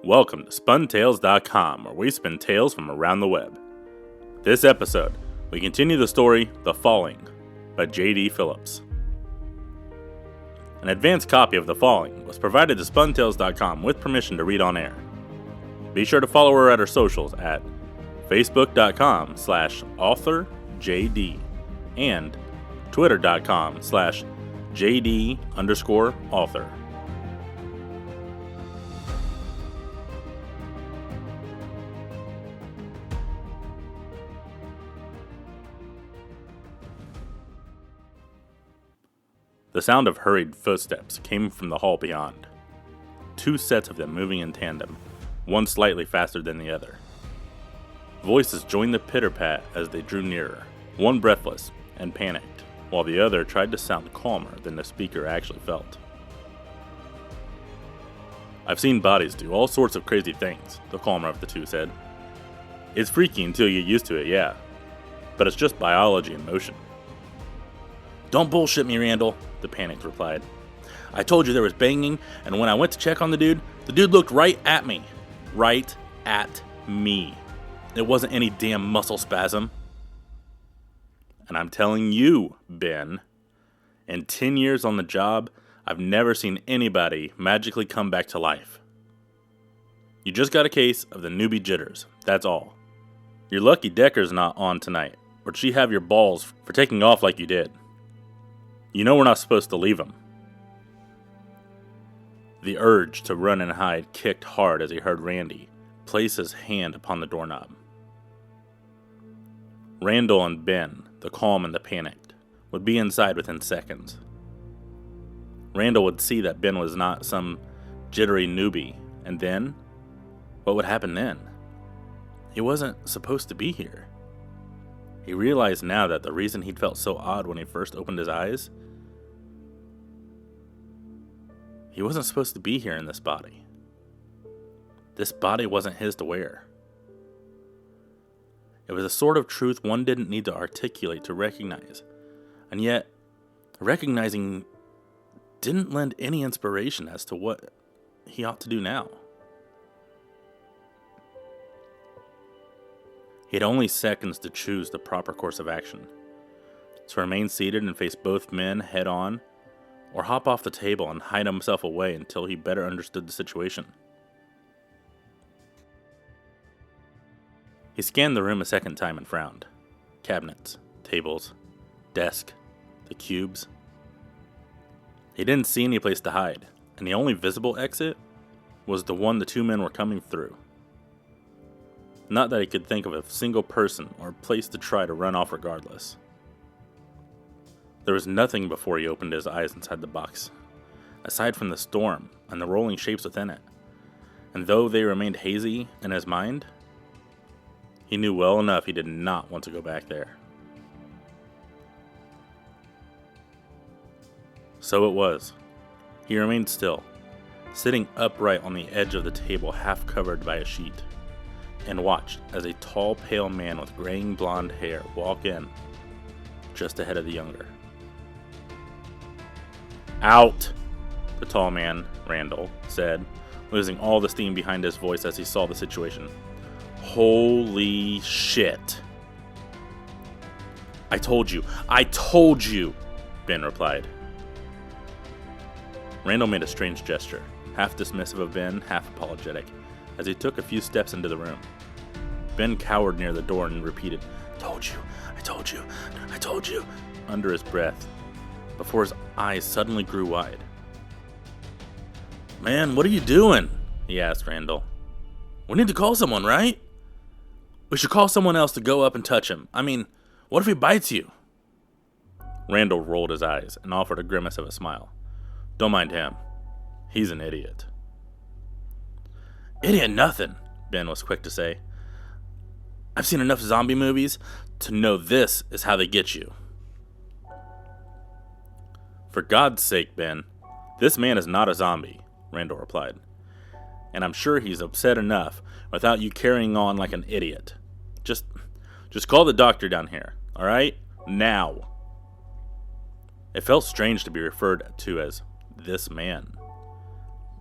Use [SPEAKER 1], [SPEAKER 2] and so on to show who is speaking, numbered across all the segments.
[SPEAKER 1] Welcome to SpunTales.com, where we spin tales from around the web. This episode, we continue the story, The Falling, by J.D. Phillips. An advanced copy of The Falling was provided to SpunTales.com with permission to read on air. Be sure to follow her at her socials at Facebook.com/authorJD and Twitter.com/JD_author. The sound of hurried footsteps came from the hall beyond. Two sets of them moving in tandem, one slightly faster than the other. Voices joined the pitter-pat as they drew nearer, one breathless and panicked, while the other tried to sound calmer than the speaker actually felt. "I've seen bodies do all sorts of crazy things," the calmer of the two said. "It's freaky until you get used to it, yeah. But it's just biology in motion." "Don't bullshit me, Randall," the panicked replied. "I told you there was banging, and when I went to check on the dude looked right at me. Right at me. It wasn't any damn muscle spasm." "And I'm telling you, Ben, in 10 years on the job, I've never seen anybody magically come back to life. You just got a case of the newbie jitters, that's all. You're lucky Decker's not on tonight, or she have your balls for taking off like you did. You know we're not supposed to leave him." The urge to run and hide kicked hard as he heard Randy place his hand upon the doorknob. Randall and Ben, the calm and the panicked, would be inside within seconds. Randall would see that Ben was not some jittery newbie, and then? What would happen then? He wasn't supposed to be here. He realized now that the reason he'd felt so odd when he first opened his eyes, he wasn't supposed to be here in this body. This body wasn't his to wear. It was a sort of truth one didn't need to articulate to recognize, and yet, recognizing didn't lend any inspiration as to what he ought to do now. He had only seconds to choose the proper course of action: to remain seated and face both men head on, or hop off the table and hide himself away until he better understood the situation. He scanned the room a second time and frowned. Cabinets, tables, desk, the cubes. He didn't see any place to hide, and the only visible exit was the one the two men were coming through. Not that he could think of a single person or place to try to run off regardless. There was nothing before he opened his eyes inside the box, aside from the storm and the rolling shapes within it. And though they remained hazy in his mind, he knew well enough he did not want to go back there. So it was. He remained still, sitting upright on the edge of the table half covered by a sheet, and watched as a tall, pale man with graying blonde hair walked in, just ahead of the younger. "Out!" the tall man, Randall, said, losing all the steam behind his voice as he saw the situation. "Holy shit!" I told you, Ben replied. Randall made a strange gesture, half dismissive of Ben, half apologetic, as he took a few steps into the room. Ben cowered near the door and repeated, I told you, under his breath, before his eyes suddenly grew wide. "Man, what are you doing?" he asked Randall. "We need to call someone, right? We should call someone else to go up and touch him. I mean, what if he bites you?" Randall rolled his eyes and offered a grimace of a smile. "Don't mind him. He's an idiot." "Idiot nothing," Ben was quick to say. "I've seen enough zombie movies to know this is how they get you." "For God's sake, Ben, this man is not a zombie," Randall replied. "And I'm sure he's upset enough without you carrying on like an idiot. Just call the doctor down here, all right? Now." It felt strange to be referred to as this man,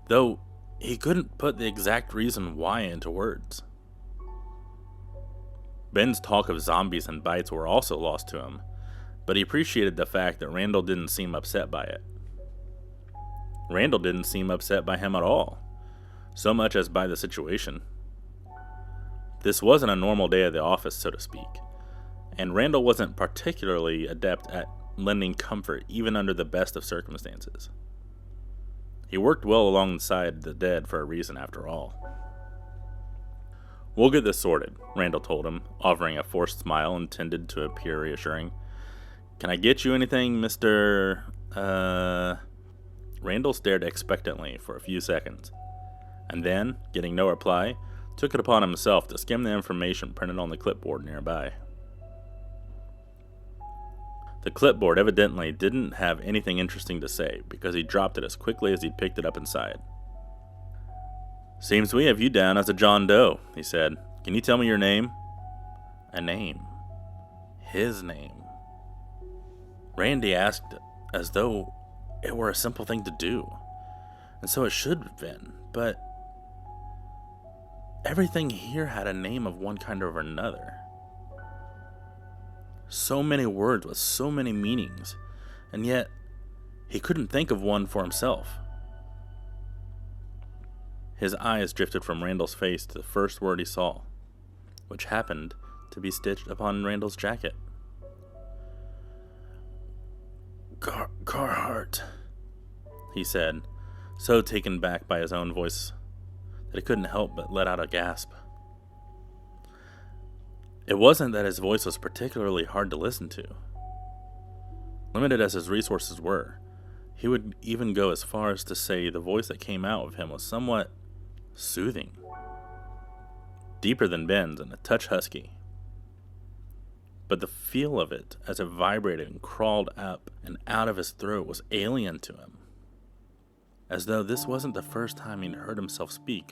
[SPEAKER 1] though he couldn't put the exact reason why into words. Ben's talk of zombies and bites were also lost to him, but he appreciated the fact that Randall didn't seem upset by it. Randall didn't seem upset by him at all, so much as by the situation. This wasn't a normal day at the office, so to speak, and Randall wasn't particularly adept at lending comfort even under the best of circumstances. He worked well alongside the dead for a reason, after all. "We'll get this sorted," Randall told him, offering a forced smile intended to appear reassuring. "Can I get you anything, Mr. Randall stared expectantly for a few seconds, and then, getting no reply, took it upon himself to skim the information printed on the clipboard nearby. The clipboard evidently didn't have anything interesting to say, because he dropped it as quickly as he'd picked it up inside. "Seems we have you down as a John Doe," he said. "Can you tell me your name?" A name. His name. Randy asked as though it were a simple thing to do, and so it should have been, but everything here had a name of one kind or another. So many words with so many meanings, and yet he couldn't think of one for himself. His eyes drifted from Randall's face to the first word he saw, which happened to be stitched upon Randall's jacket. Carhart, he said, so taken back by his own voice that he couldn't help but let out a gasp. It wasn't that his voice was particularly hard to listen to. Limited as his resources were, he would even go as far as to say the voice that came out of him was somewhat soothing, deeper than Ben's and a touch husky. But the feel of it as it vibrated and crawled up and out of his throat was alien to him, as though this wasn't the first time he'd heard himself speak,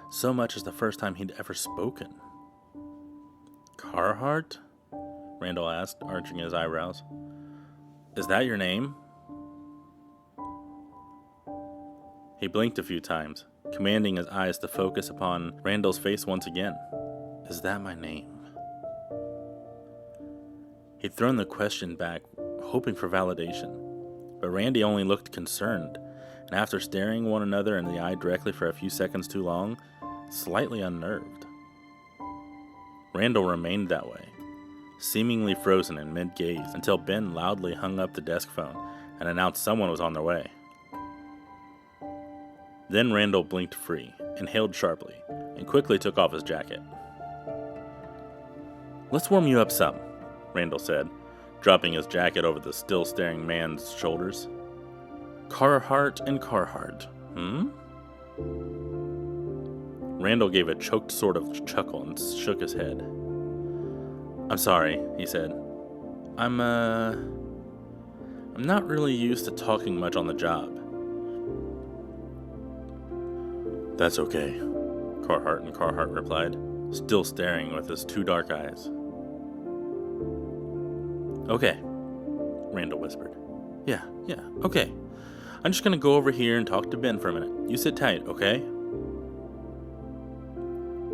[SPEAKER 1] so much as the first time he'd ever spoken. "Carhart?" Randall asked, arching his eyebrows. "Is that your name?" He blinked a few times, commanding his eyes to focus upon Randall's face once again. "Is that my name?" He'd thrown the question back, hoping for validation, but Randy only looked concerned, and after staring one another in the eye directly for a few seconds too long, slightly unnerved. Randall remained that way, seemingly frozen in mid-gaze, until Ben loudly hung up the desk phone and announced someone was on their way. Then Randall blinked free, inhaled sharply, and quickly took off his jacket. "Let's warm you up some," Randall said, dropping his jacket over the still-staring man's shoulders. "Carhart and Carhart, Randall gave a choked sort of chuckle and shook his head. "I'm sorry," he said. I'm not really used to talking much on the job." "That's okay," Carhart and Carhart replied, still staring with his two dark eyes. "Okay," Randall whispered. Yeah, okay. I'm just gonna go over here and talk to Ben for a minute. You sit tight, okay?"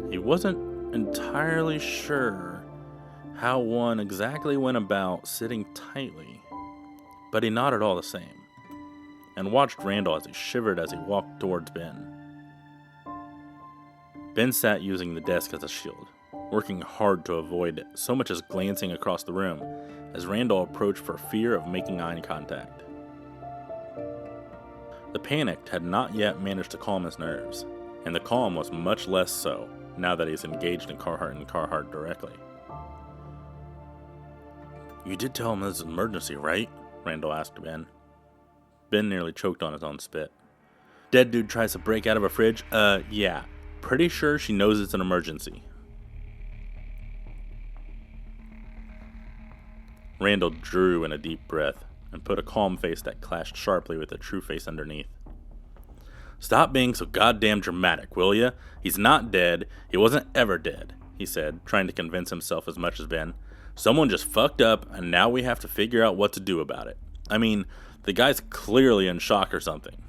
[SPEAKER 1] He wasn't entirely sure how one exactly went about sitting tightly, but he nodded all the same, and watched Randall as he shivered as he walked towards Ben. Ben sat using the desk as a shield, working hard to avoid so much as glancing across the room as Randall approached for fear of making eye contact. The panic had not yet managed to calm his nerves, and the calm was much less so now that he's engaged in Carhart and Carhart directly. "You did tell him this is an emergency, right?" Randall asked Ben. Ben nearly choked on his own spit. "Dead dude tries to break out of a fridge? Yeah. Pretty sure she knows it's an emergency." Randall drew in a deep breath and put a calm face that clashed sharply with a true face underneath. "Stop being so goddamn dramatic, will ya? He's not dead. He wasn't ever dead," he said, trying to convince himself as much as Ben. "Someone just fucked up, and now we have to figure out what to do about it. I mean, the guy's clearly in shock or something.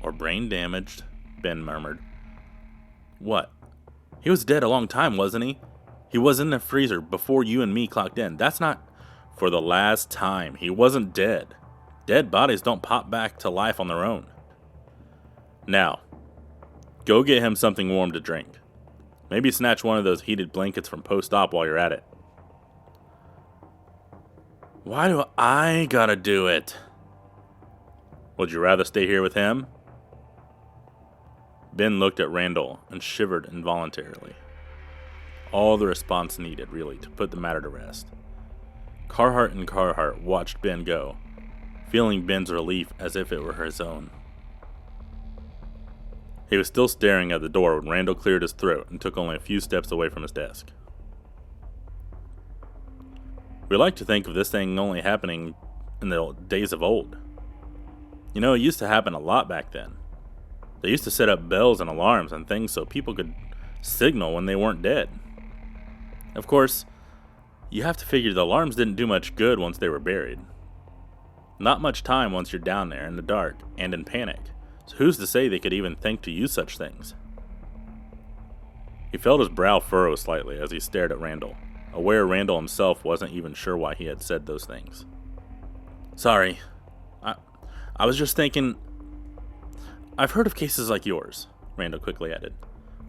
[SPEAKER 1] Or brain damaged," Ben murmured. What? He was dead a long time, wasn't he? He was in the freezer before you and me clocked in. That's not... For the last time, he wasn't dead. Dead bodies don't pop back to life on their own. Now, go get him something warm to drink. Maybe snatch one of those heated blankets from post-op while you're at it. Why do I gotta do it? Would you rather stay here with him? Ben looked at Randall and shivered involuntarily. All the response needed, really, to put the matter to rest. Carhart and Carhart watched Ben go, feeling Ben's relief as if it were his own. He was still staring at the door when Randall cleared his throat and took only a few steps away from his desk. We like to think of this thing only happening in the days of old. You know, it used to happen a lot back then. They used to set up bells and alarms and things so people could signal when they weren't dead. Of course, you have to figure the alarms didn't do much good once they were buried. Not much time once you're down there in the dark and in panic, so who's to say they could even think to use such things? He felt his brow furrow slightly as he stared at Randall, aware Randall himself wasn't even sure why he had said those things. Sorry, I was just thinking... I've heard of cases like yours, Randall quickly added.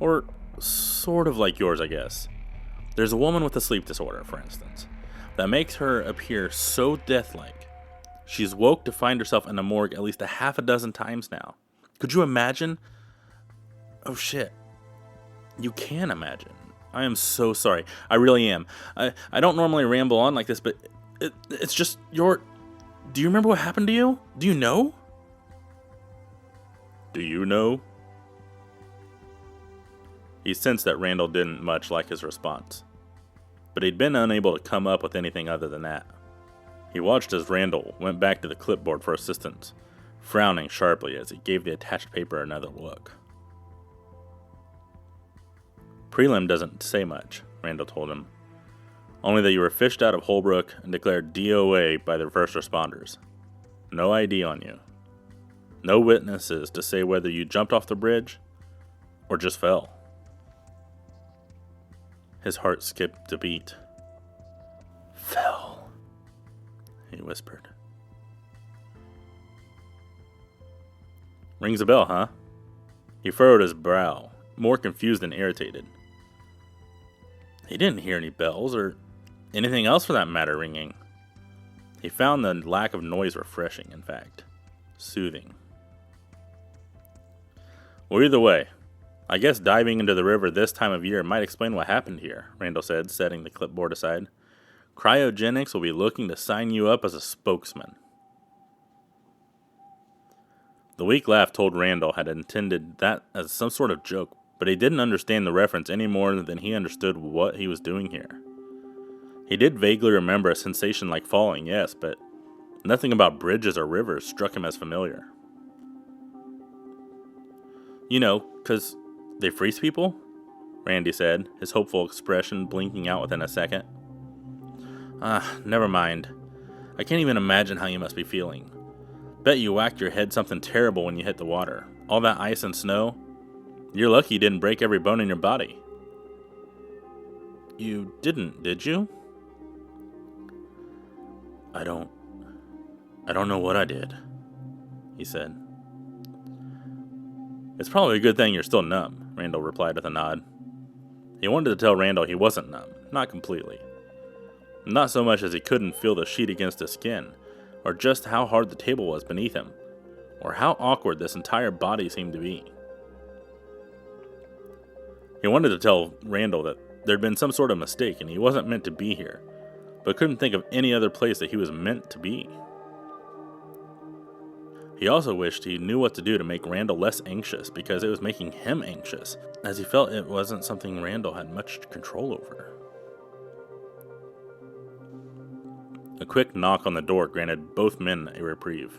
[SPEAKER 1] Or sort of like yours, I guess. There's a woman with a sleep disorder, for instance, that makes her appear so death-like. She's woke to find herself in a morgue at least a half a dozen times now. Could you imagine? Oh shit. You can imagine. I am so sorry. I really am. I don't normally ramble on like this, but it's just your... Do you remember what happened to you? Do you know? Do you know? He sensed that Randall didn't much like his response, but he'd been unable to come up with anything other than that. He watched as Randall went back to the clipboard for assistance, frowning sharply as he gave the attached paper another look. Prelim doesn't say much, Randall told him. Only that you were fished out of Holbrook and declared DOA by the first responders. No ID on you. No witnesses to say whether you jumped off the bridge or just fell. His heart skipped a beat. Fell, he whispered. Rings a bell, huh? He furrowed his brow, more confused than irritated. He didn't hear any bells, or anything else for that matter, ringing. He found the lack of noise refreshing, in fact. Soothing. Well, either way, I guess diving into the river this time of year might explain what happened here, Randall said, setting the clipboard aside. Cryogenics will be looking to sign you up as a spokesman. The weak laugh told Randall had intended that as some sort of joke, but he didn't understand the reference any more than he understood what he was doing here. He did vaguely remember a sensation like falling, yes, but nothing about bridges or rivers struck him as familiar. You know, 'cause they freeze people? Randy said, his hopeful expression blinking out within a second. Never mind. I can't even imagine how you must be feeling. Bet you whacked your head something terrible when you hit the water. All that ice and snow. You're lucky you didn't break every bone in your body. You didn't, did you? I don't know what I did, he said. It's probably a good thing you're still numb, Randall replied with a nod. He wanted to tell Randall he wasn't numb, not completely. Not so much as he couldn't feel the sheet against his skin, or just how hard the table was beneath him, or how awkward this entire body seemed to be. He wanted to tell Randall that there'd been some sort of mistake and he wasn't meant to be here, but couldn't think of any other place that he was meant to be. He also wished he knew what to do to make Randall less anxious because it was making him anxious, as he felt it wasn't something Randall had much control over. A quick knock on the door granted both men a reprieve.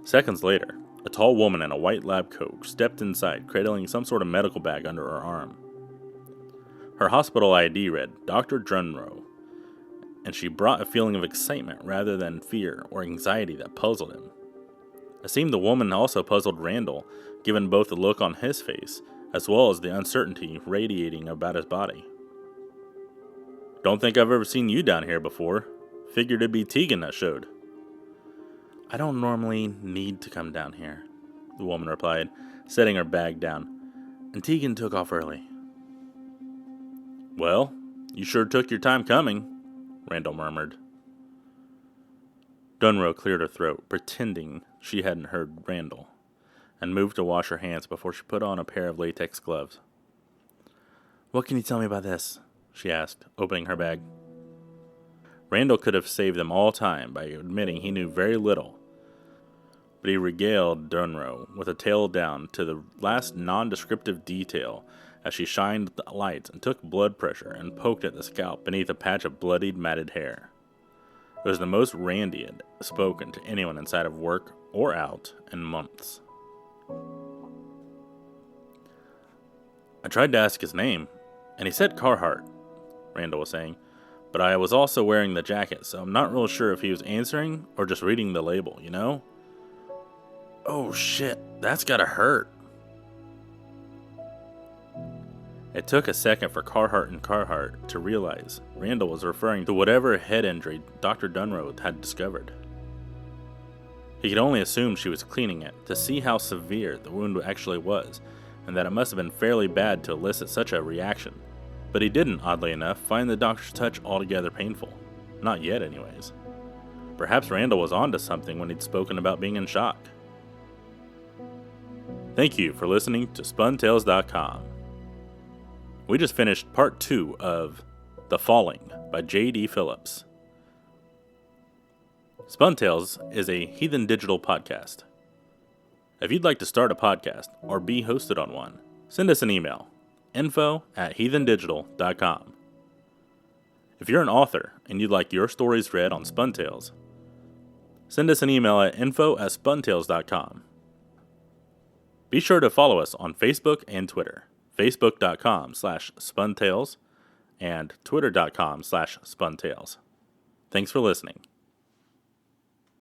[SPEAKER 1] Seconds later, a tall woman in a white lab coat stepped inside, cradling some sort of medical bag under her arm. Her hospital ID read Dr. Drunrow, and she brought a feeling of excitement rather than fear or anxiety that puzzled him. It seemed the woman also puzzled Randall, given both the look on his face as well as the uncertainty radiating about his body. "Don't think I've ever seen you down here before. Figured it'd be Tegan that showed." "I don't normally need to come down here," the woman replied, setting her bag down, "and Tegan took off early." "Well, you sure took your time coming," Randall murmured. Dunrow cleared her throat, pretending she hadn't heard Randall, and moved to wash her hands before she put on a pair of latex gloves. "What can you tell me about this?" she asked, opening her bag. Randall could have saved them all time by admitting he knew very little, but he regaled Dunrow with a tale down to the last non-descriptive detail as she shined the lights and took blood pressure and poked at the scalp beneath a patch of bloodied, matted hair. It was the most Randy had spoken to anyone inside of work or out in months. "I tried to ask his name, and he said Carhart," Randall was saying, "but I was also wearing the jacket, so I'm not real sure if he was answering or just reading the label, you know?" "Oh shit, that's gotta hurt." It took a second for Carhart and Carhart to realize Randall was referring to whatever head injury Dr. Dunrow had discovered. He could only assume she was cleaning it to see how severe the wound actually was, and that it must have been fairly bad to elicit such a reaction. But he didn't, oddly enough, find the doctor's touch altogether painful. Not yet, anyways. Perhaps Randall was onto something when he'd spoken about being in shock. Thank you for listening to SpunTales.com. We just finished part 2 of The Falling by J.D. Phillips. SpunTales is a Heathen Digital podcast. If you'd like to start a podcast or be hosted on one, send us an email, info@heathendigital.com. If you're an author and you'd like your stories read on SpunTales, send us an email at info@spuntales.com. Be sure to follow us on Facebook and Twitter. Facebook.com/SpunTales and Twitter.com/SpunTales. Thanks for listening.